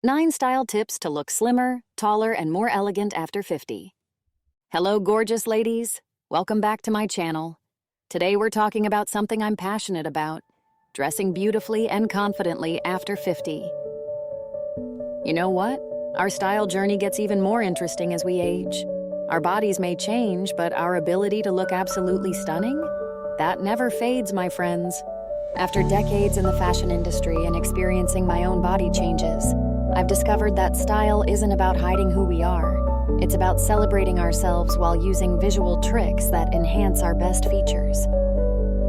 9 style tips to look slimmer, taller, and more elegant after 50. Hello, gorgeous ladies. Welcome back to my channel. Today we're talking about something I'm passionate about, dressing beautifully and confidently after 50. You know what? Our style journey gets even more interesting as we age. Our bodies may change, but our ability to look absolutely stunning? That never fades, my friends. After decades in the fashion industry and experiencing my own body changes, I've discovered that style isn't about hiding who we are. It's about celebrating ourselves while using visual tricks that enhance our best features.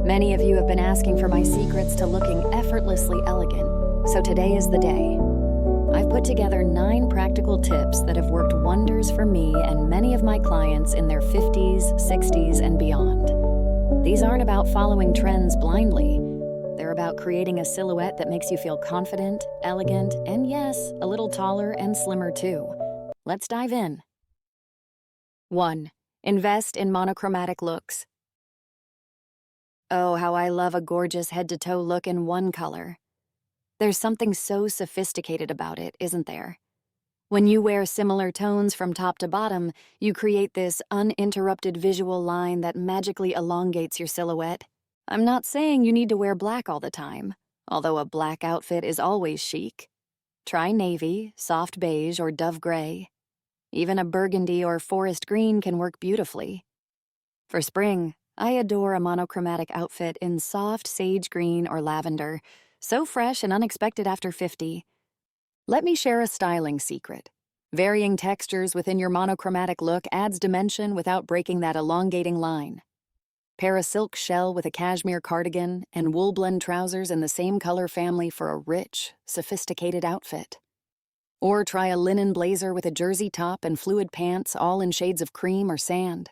Many of you have been asking for my secrets to looking effortlessly elegant, so today is the day. I've put together 9 practical tips that have worked wonders for me and many of my clients in their 50s, 60s, and beyond. These aren't about following trends blindly. They're about creating a silhouette that makes you feel confident, elegant, and yes, a little taller and slimmer too. Let's dive in. 1. Invest in monochromatic looks. Oh, how I love a gorgeous head-to-toe look in one color. There's something so sophisticated about it, isn't there? When you wear similar tones from top to bottom, you create this uninterrupted visual line that magically elongates your silhouette. I'm not saying you need to wear black all the time, although a black outfit is always chic. Try navy, soft beige, or dove gray. Even a burgundy or forest green can work beautifully. For spring, I adore a monochromatic outfit in soft sage green or lavender, so fresh and unexpected after 50. Let me share a styling secret. Varying textures within your monochromatic look adds dimension without breaking that elongating line. Pair a silk shell with a cashmere cardigan and wool blend trousers in the same color family for a rich, sophisticated outfit. Or try a linen blazer with a jersey top and fluid pants all in shades of cream or sand.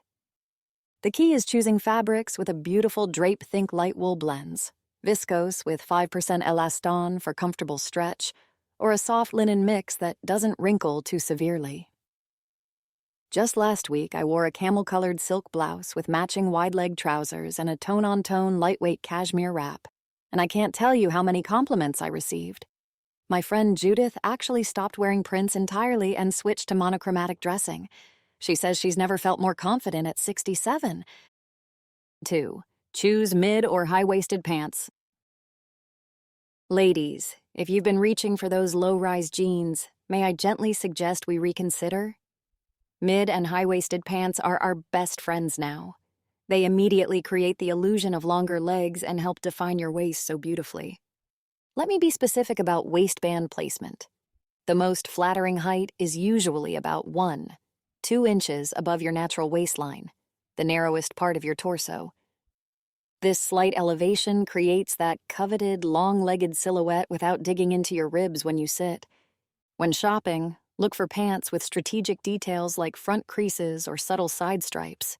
The key is choosing fabrics with a beautiful drape think light wool blends, viscose with 5% elastane for comfortable stretch, or a soft linen mix that doesn't wrinkle too severely. Just last week, I wore a camel-colored silk blouse with matching wide-leg trousers and a tone-on-tone lightweight cashmere wrap, and I can't tell you how many compliments I received. My friend Judith actually stopped wearing prints entirely and switched to monochromatic dressing. She says she's never felt more confident at 67. 2. Choose mid or high-waisted pants. Ladies, if you've been reaching for those low-rise jeans, may I gently suggest we reconsider? Mid and high-waisted pants are our best friends now. They immediately create the illusion of longer legs and help define your waist so beautifully. Let me be specific about waistband placement. The most flattering height is usually about 1-2 inches above your natural waistline, the narrowest part of your torso. This slight elevation creates that coveted, long-legged silhouette without digging into your ribs when you sit. When shopping, look for pants with strategic details like front creases or subtle side stripes.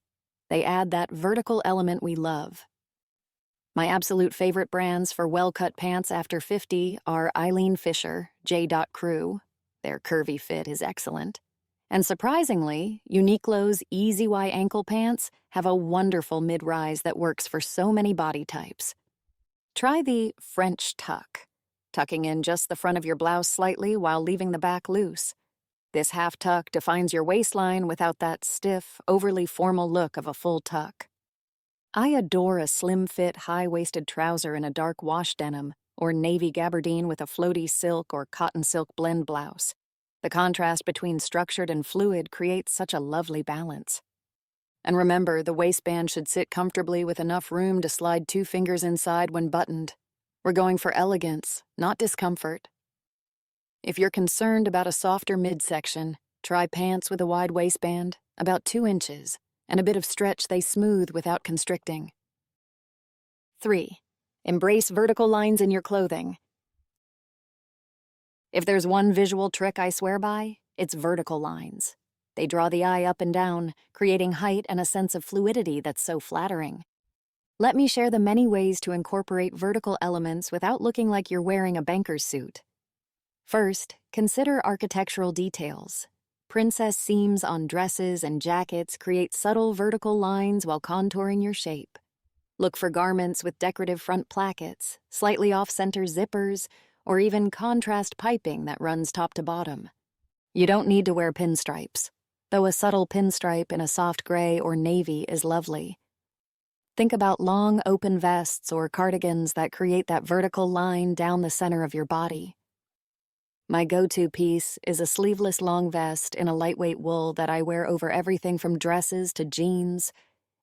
They add that vertical element we love. My absolute favorite brands for well-cut pants after 50 are Eileen Fisher, J. Crew. Their curvy fit is excellent. And surprisingly, Uniqlo's Easy Y ankle pants have a wonderful mid-rise that works for so many body types. Try the French tuck, tucking in just the front of your blouse slightly while leaving the back loose. This half tuck defines your waistline without that stiff, overly formal look of a full tuck. I adore a slim-fit, high-waisted trouser in a dark wash denim or navy gabardine with a floaty silk or cotton silk blend blouse. The contrast between structured and fluid creates such a lovely balance. And remember, the waistband should sit comfortably with enough room to slide 2 fingers inside when buttoned. We're going for elegance, not discomfort. If you're concerned about a softer midsection, try pants with a wide waistband, about 2 inches, and a bit of stretch they smooth without constricting. 3. Embrace vertical lines in your clothing. If there's one visual trick I swear by, it's vertical lines. They draw the eye up and down, creating height and a sense of fluidity that's so flattering. Let me share the many ways to incorporate vertical elements without looking like you're wearing a banker's suit. First, consider architectural details. Princess seams on dresses and jackets create subtle vertical lines while contouring your shape. Look for garments with decorative front plackets, slightly off-center zippers, or even contrast piping that runs top to bottom. You don't need to wear pinstripes, though a subtle pinstripe in a soft gray or navy is lovely. Think about long, open vests or cardigans that create that vertical line down the center of your body. My go-to piece is a sleeveless long vest in a lightweight wool that I wear over everything from dresses to jeans.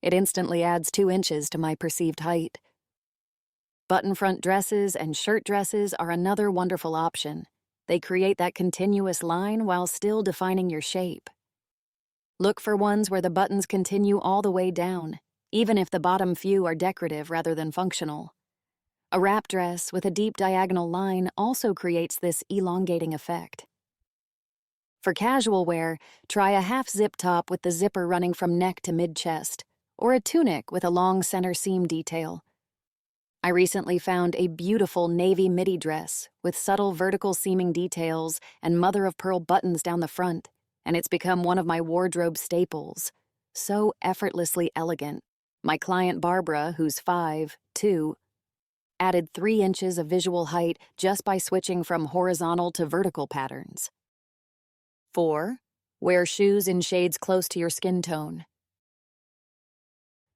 It instantly adds 2 inches to my perceived height. Button-front dresses and shirt dresses are another wonderful option. They create that continuous line while still defining your shape. Look for ones where the buttons continue all the way down, even if the bottom few are decorative rather than functional. A wrap dress with a deep diagonal line also creates this elongating effect. For casual wear, try a half-zip top with the zipper running from neck to mid-chest, or a tunic with a long center seam detail. I recently found a beautiful navy midi dress with subtle vertical seaming details and mother-of-pearl buttons down the front, and it's become one of my wardrobe staples. So effortlessly elegant. My client Barbara, who's 5'2", added 3 inches of visual height just by switching from horizontal to vertical patterns. 4. Wear shoes in shades close to your skin tone.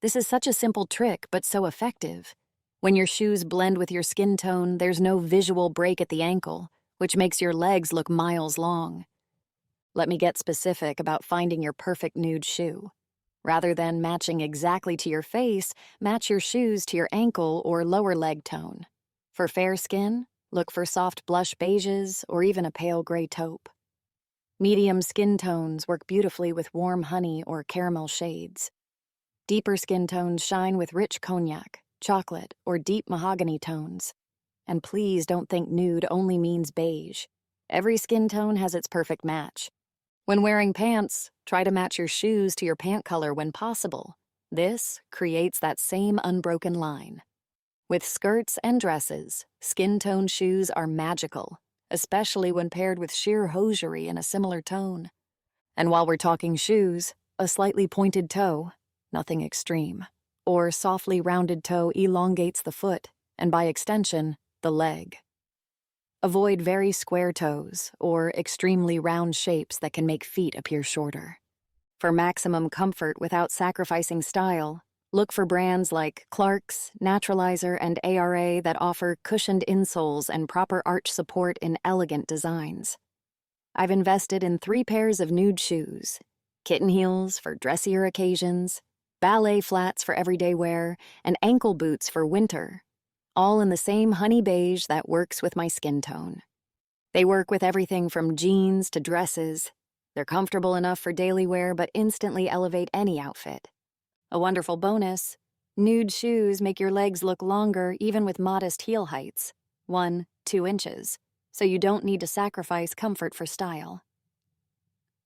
This is such a simple trick, but so effective. When your shoes blend with your skin tone, there's no visual break at the ankle, which makes your legs look miles long. Let me get specific about finding your perfect nude shoe. Rather than matching exactly to your face, match your shoes to your ankle or lower leg tone. For fair skin, look for soft blush beiges or even a pale gray taupe. Medium skin tones work beautifully with warm honey or caramel shades. Deeper skin tones shine with rich cognac, chocolate, or deep mahogany tones. And please don't think nude only means beige. Every skin tone has its perfect match. When wearing pants, try to match your shoes to your pant color when possible. This creates that same unbroken line. With skirts and dresses, skin tone shoes are magical, especially when paired with sheer hosiery in a similar tone. And while we're talking shoes, a slightly pointed toe, nothing extreme, or softly rounded toe elongates the foot, and by extension, the leg. Avoid very square toes or extremely round shapes that can make feet appear shorter. For maximum comfort without sacrificing style, look for brands like Clarks, Naturalizer, and ARA that offer cushioned insoles and proper arch support in elegant designs. I've invested in 3 pairs of nude shoes, kitten heels for dressier occasions, ballet flats for everyday wear, and ankle boots for winter, all in the same honey beige that works with my skin tone. They work with everything from jeans to dresses. They're comfortable enough for daily wear but instantly elevate any outfit. A wonderful bonus, nude shoes make your legs look longer even with modest heel heights, 1-2 inches, so you don't need to sacrifice comfort for style.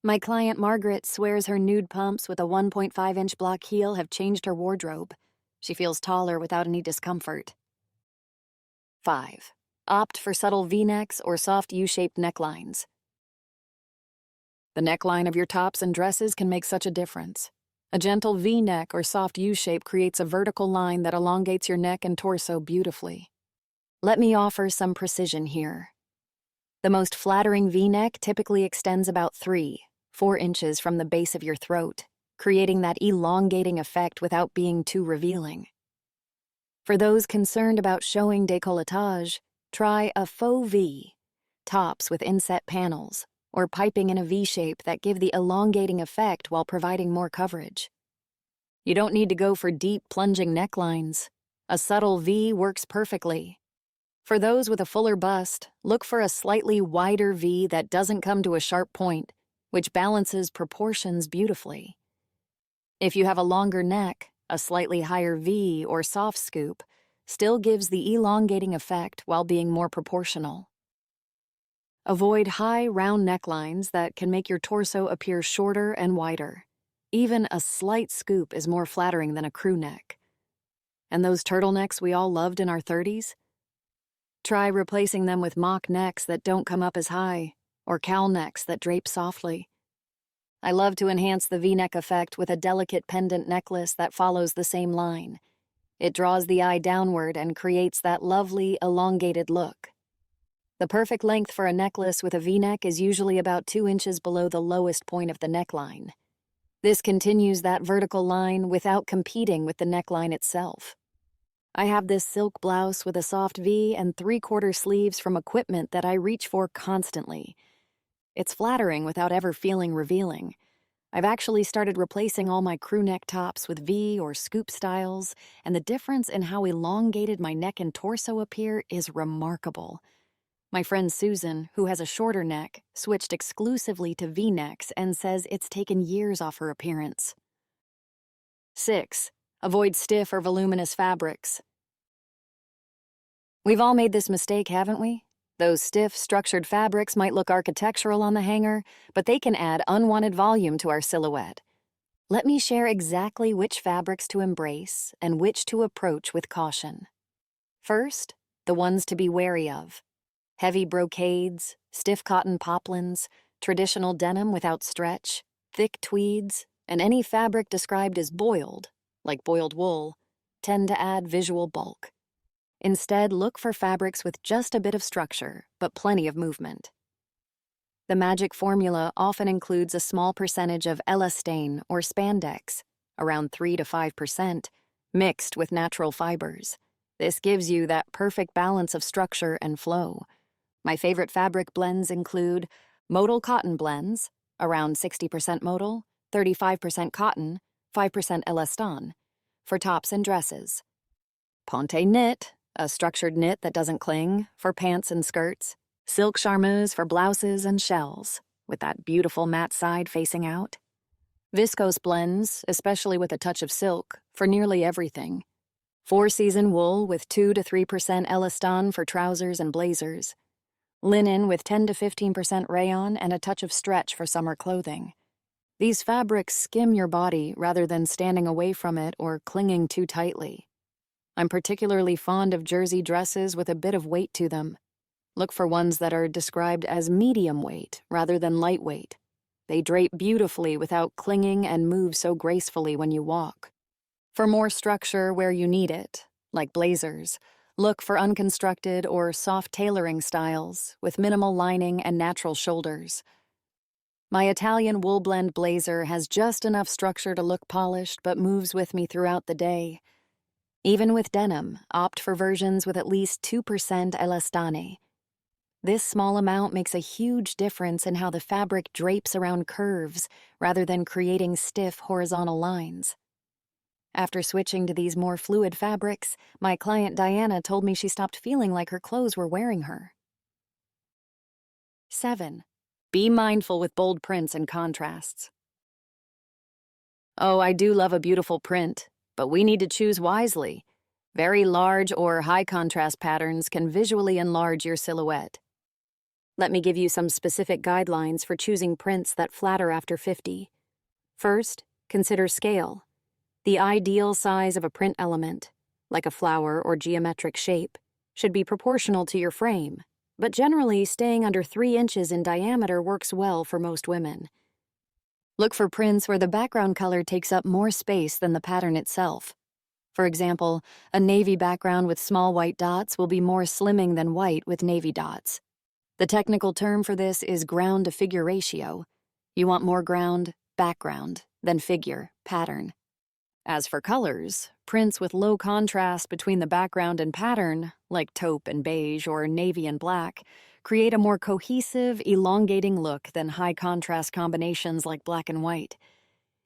My client Margaret swears her nude pumps with a 1.5-inch block heel have changed her wardrobe. She feels taller without any discomfort. 5. Opt for subtle V-necks or soft U-shaped necklines. The neckline of your tops and dresses can make such a difference. A gentle V-neck or soft U-shape creates a vertical line that elongates your neck and torso beautifully. Let me offer some precision here. The most flattering V-neck typically extends about 3-4 inches from the base of your throat, creating that elongating effect without being too revealing. For those concerned about showing décolletage, try a faux V, tops with inset panels, or piping in a V shape that give the elongating effect while providing more coverage. You don't need to go for deep, plunging necklines. A subtle V works perfectly. For those with a fuller bust, look for a slightly wider V that doesn't come to a sharp point, which balances proportions beautifully. If you have a longer neck, a slightly higher V or soft scoop still gives the elongating effect while being more proportional. Avoid high, round necklines that can make your torso appear shorter and wider. Even a slight scoop is more flattering than a crew neck. And those turtlenecks we all loved in our 30s? Try replacing them with mock necks that don't come up as high, or cowl necks that drape softly. I love to enhance the V-neck effect with a delicate pendant necklace that follows the same line. It draws the eye downward and creates that lovely, elongated look. The perfect length for a necklace with a V-neck is usually about 2 inches below the lowest point of the neckline. This continues that vertical line without competing with the neckline itself. I have this silk blouse with a soft V and 3/4 sleeves from equipment that I reach for constantly. It's flattering without ever feeling revealing. I've actually started replacing all my crew neck tops with V or scoop styles, and the difference in how elongated my neck and torso appear is remarkable. My friend Susan, who has a shorter neck, switched exclusively to V-necks and says it's taken years off her appearance. 6. Avoid stiff or voluminous fabrics. We've all made this mistake, haven't we? Those stiff, structured fabrics might look architectural on the hanger, but they can add unwanted volume to our silhouette. Let me share exactly which fabrics to embrace and which to approach with caution. First, the ones to be wary of. Heavy brocades, stiff cotton poplins, traditional denim without stretch, thick tweeds, and any fabric described as boiled, like boiled wool, tend to add visual bulk. Instead, look for fabrics with just a bit of structure, but plenty of movement. The magic formula often includes a small percentage of elastane or spandex, around 3 to 5%, mixed with natural fibers. This gives you that perfect balance of structure and flow. My favorite fabric blends include modal cotton blends, around 60% modal, 35% cotton, 5% elastane, for tops and dresses. Ponte knit, a structured knit that doesn't cling, for pants and skirts. Silk charmeuse for blouses and shells, with that beautiful matte side facing out. Viscose blends, especially with a touch of silk, for nearly everything. 4-season wool with 2 to 3% elastane for trousers and blazers. Linen with 10 to 15% rayon and a touch of stretch for summer clothing. These fabrics skim your body rather than standing away from it or clinging too tightly. I'm particularly fond of jersey dresses with a bit of weight to them. Look for ones that are described as medium weight rather than lightweight. They drape beautifully without clinging and move so gracefully when you walk. For more structure where you need it, like blazers, look for unconstructed or soft tailoring styles with minimal lining and natural shoulders. My Italian wool blend blazer has just enough structure to look polished but moves with me throughout the day. Even with denim, opt for versions with at least 2% elastane. This small amount makes a huge difference in how the fabric drapes around curves rather than creating stiff horizontal lines. After switching to these more fluid fabrics, my client Diana told me she stopped feeling like her clothes were wearing her. 7. Be mindful with bold prints and contrasts. Oh, I do love a beautiful print, but we need to choose wisely. Very large or high-contrast patterns can visually enlarge your silhouette. Let me give you some specific guidelines for choosing prints that flatter after 50. First, consider scale. The ideal size of a print element, like a flower or geometric shape, should be proportional to your frame, but generally staying under 3 inches in diameter works well for most women. Look for prints where the background color takes up more space than the pattern itself. For example, a navy background with small white dots will be more slimming than white with navy dots. The technical term for this is ground-to-figure ratio. You want more ground, background, than figure, pattern. As for colors, prints with low contrast between the background and pattern, like taupe and beige or navy and black, create a more cohesive, elongating look than high-contrast combinations like black and white.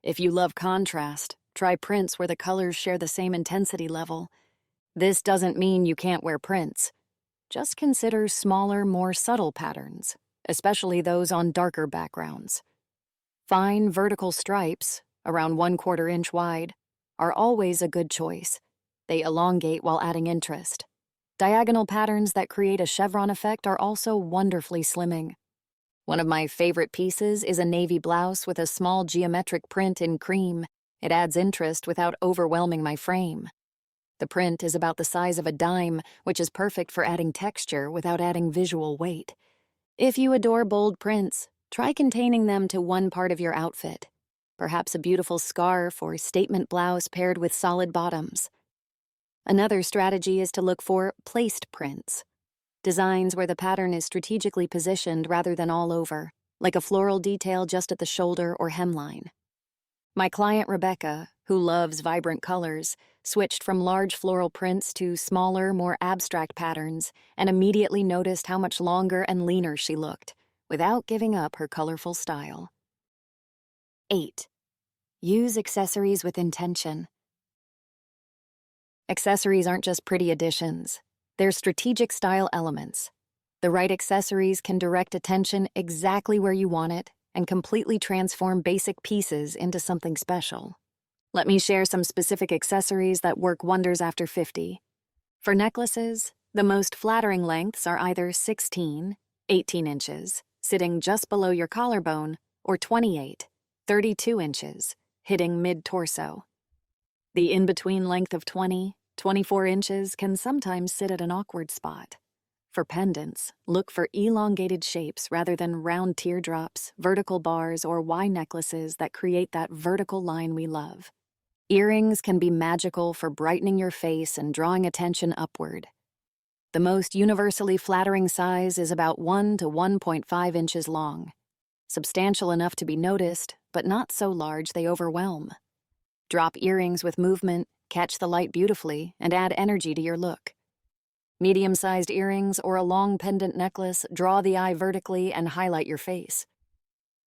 If you love contrast, try prints where the colors share the same intensity level. This doesn't mean you can't wear prints. Just consider smaller, more subtle patterns, especially those on darker backgrounds. Fine vertical stripes, around 1/4 inch wide, are always a good choice. They elongate while adding interest. Diagonal patterns that create a chevron effect are also wonderfully slimming. One of my favorite pieces is a navy blouse with a small geometric print in cream. It adds interest without overwhelming my frame. The print is about the size of a dime, which is perfect for adding texture without adding visual weight. If you adore bold prints, try containing them to one part of your outfit. Perhaps a beautiful scarf or statement blouse paired with solid bottoms. Another strategy is to look for placed prints. designs where the pattern is strategically positioned rather than all over, like a floral detail just at the shoulder or hemline. My client Rebecca, who loves vibrant colors, switched from large floral prints to smaller, more abstract patterns and immediately noticed how much longer and leaner she looked, without giving up her colorful style. 8. Use accessories with intention. Accessories aren't just pretty additions. They're strategic style elements. The right accessories can direct attention exactly where you want it and completely transform basic pieces into something special. Let me share some specific accessories that work wonders after 50. For necklaces, the most flattering lengths are either 16, 18 inches, sitting just below your collarbone, or 28, 32 inches, hitting mid-torso. The in-between length of 20, 24 inches can sometimes sit at an awkward spot. For pendants, look for elongated shapes rather than round teardrops, vertical bars, or Y necklaces that create that vertical line we love. Earrings can be magical for brightening your face and drawing attention upward. The most universally flattering size is about 1 to 1.5 inches long, substantial enough to be noticed, but not so large they overwhelm. Drop earrings with movement, catch the light beautifully, and add energy to your look. Medium-sized earrings or a long pendant necklace draw the eye vertically and highlight your face.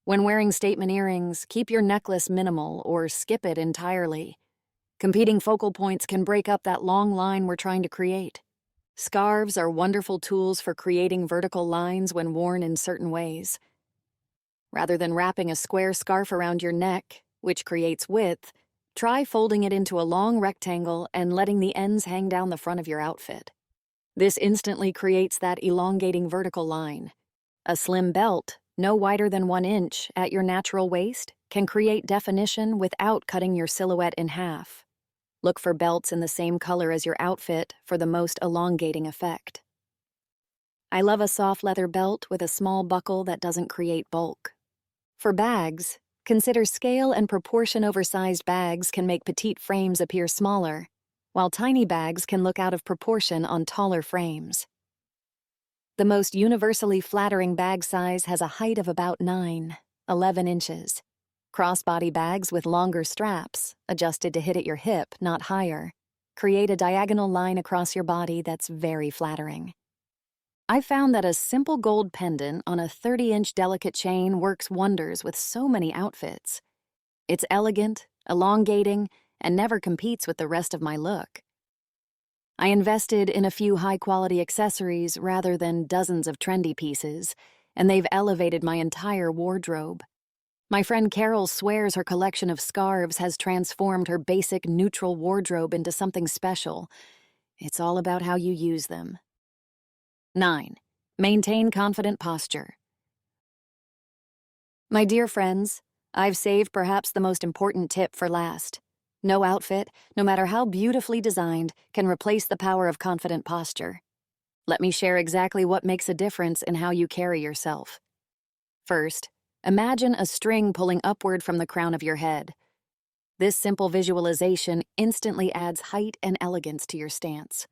When wearing statement earrings, keep your necklace minimal or skip it entirely. Competing focal points can break up that long line we're trying to create. Scarves are wonderful tools for creating vertical lines when worn in certain ways. Rather than wrapping a square scarf around your neck, which creates width, try folding it into a long rectangle and letting the ends hang down the front of your outfit. This instantly creates that elongating vertical line. A slim belt, no wider than 1 inch, at your natural waist, can create definition without cutting your silhouette in half. Look for belts in the same color as your outfit for the most elongating effect. I love a soft leather belt with a small buckle that doesn't create bulk. For bags, consider scale and proportion. Oversized bags can make petite frames appear smaller, while tiny bags can look out of proportion on taller frames. The most universally flattering bag size has a height of about 9, 11 inches. Crossbody bags with longer straps, adjusted to hit at your hip, not higher, create a diagonal line across your body that's very flattering. I found that a simple gold pendant on a 30-inch delicate chain works wonders with so many outfits. It's elegant, elongating, and never competes with the rest of my look. I invested in a few high-quality accessories rather than dozens of trendy pieces, and they've elevated my entire wardrobe. My friend Carol swears her collection of scarves has transformed her basic neutral wardrobe into something special. It's all about how you use them. 9. Maintain confident posture. My dear friends, I've saved perhaps the most important tip for last. No outfit, no matter how beautifully designed, can replace the power of confident posture. Let me share exactly what makes a difference in how you carry yourself. First, imagine a string pulling upward from the crown of your head. This simple visualization instantly adds height and elegance to your stance.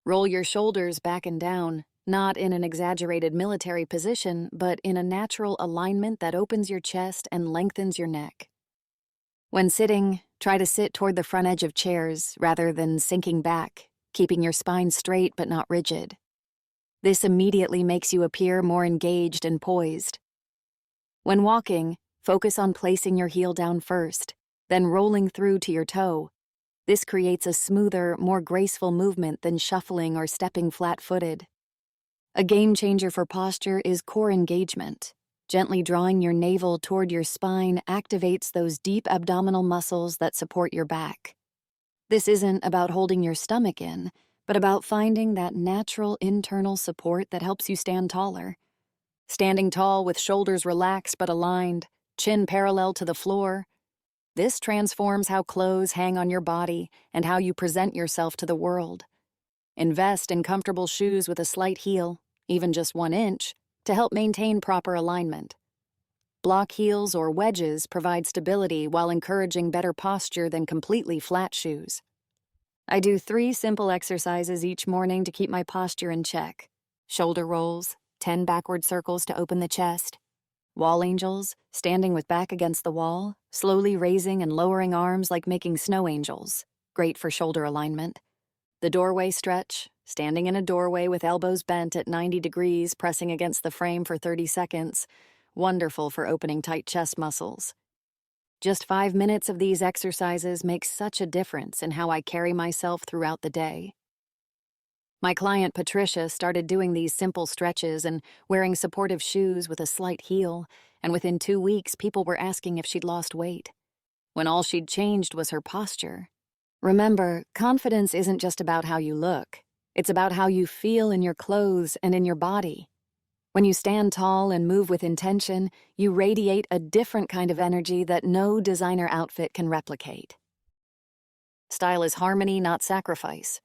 Roll your shoulders back and down, not in an exaggerated military position, but in a natural alignment that opens your chest and lengthens your neck. When sitting, try to sit toward the front edge of chairs rather than sinking back, keeping your spine straight but not rigid. This immediately makes you appear more engaged and poised. When walking, focus on placing your heel down first, then rolling through to your toe. This creates a smoother, more graceful movement than shuffling or stepping flat-footed. A game changer for posture is core engagement. Gently drawing your navel toward your spine activates those deep abdominal muscles that support your back. This isn't about holding your stomach in, but about finding that natural internal support that helps you stand taller. Standing tall with shoulders relaxed but aligned, chin parallel to the floor. This transforms how clothes hang on your body and how you present yourself to the world. Invest in comfortable shoes with a slight heel, even just 1 inch, to help maintain proper alignment. Block heels or wedges provide stability while encouraging better posture than completely flat shoes. I do 3 simple exercises each morning to keep my posture in check. shoulder rolls, 10 backward circles to open the chest. Wall angels, standing with back against the wall, slowly raising and lowering arms like making snow angels. Great for shoulder alignment. The doorway stretch, standing in a doorway with elbows bent at 90 degrees, pressing against the frame for 30 seconds. Wonderful for opening tight chest muscles. Just 5 minutes of these exercises make such a difference in how I carry myself throughout the day. My client Patricia started doing these simple stretches and wearing supportive shoes with a slight heel, and within 2 weeks, people were asking if she'd lost weight, when all she'd changed was her posture. Remember, confidence isn't just about how you look. It's about how you feel in your clothes and in your body. When you stand tall and move with intention, you radiate a different kind of energy that no designer outfit can replicate. Style is harmony, not sacrifice.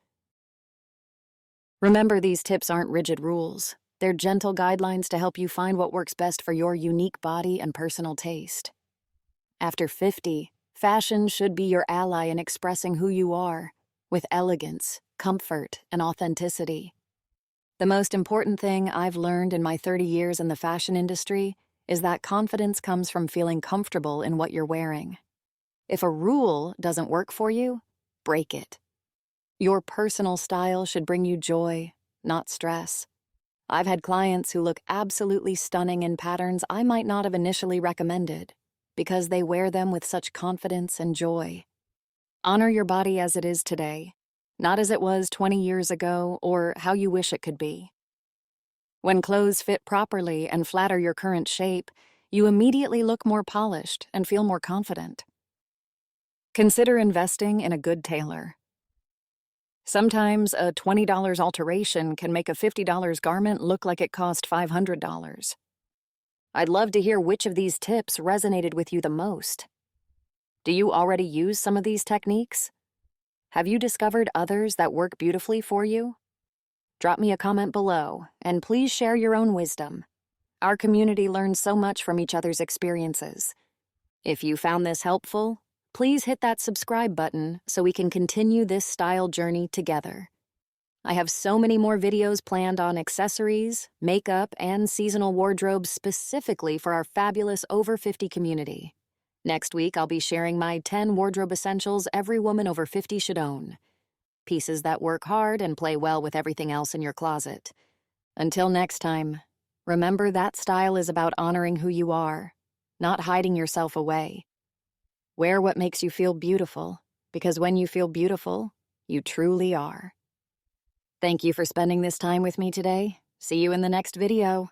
Remember, these tips aren't rigid rules. They're gentle guidelines to help you find what works best for your unique body and personal taste. After 50, fashion should be your ally in expressing who you are, with elegance, comfort, and authenticity. The most important thing I've learned in my 30 years in the fashion industry is that confidence comes from feeling comfortable in what you're wearing. If a rule doesn't work for you, break it. Your personal style should bring you joy, not stress. I've had clients who look absolutely stunning in patterns I might not have initially recommended because they wear them with such confidence and joy. Honor your body as it is today, not as it was 20 years ago or how you wish it could be. When clothes fit properly and flatter your current shape, you immediately look more polished and feel more confident. Consider investing in a good tailor. Sometimes a $20 alteration can make a $50 garment look like it cost $500. I'd love to hear which of these tips resonated with you the most. Do you already use some of these techniques? Have you discovered others that work beautifully for you? Drop me a comment below, and please share your own wisdom. Our community learns so much from each other's experiences. If you found this helpful, please hit that subscribe button so we can continue this style journey together. I have so many more videos planned on accessories, makeup, and seasonal wardrobes specifically for our fabulous over 50 community. Next week, I'll be sharing my 10 wardrobe essentials every woman over 50 should own. Pieces that work hard and play well with everything else in your closet. Until next time, remember that style is about honoring who you are, not hiding yourself away. Wear what makes you feel beautiful, because when you feel beautiful, you truly are. Thank you for spending this time with me today. See you in the next video.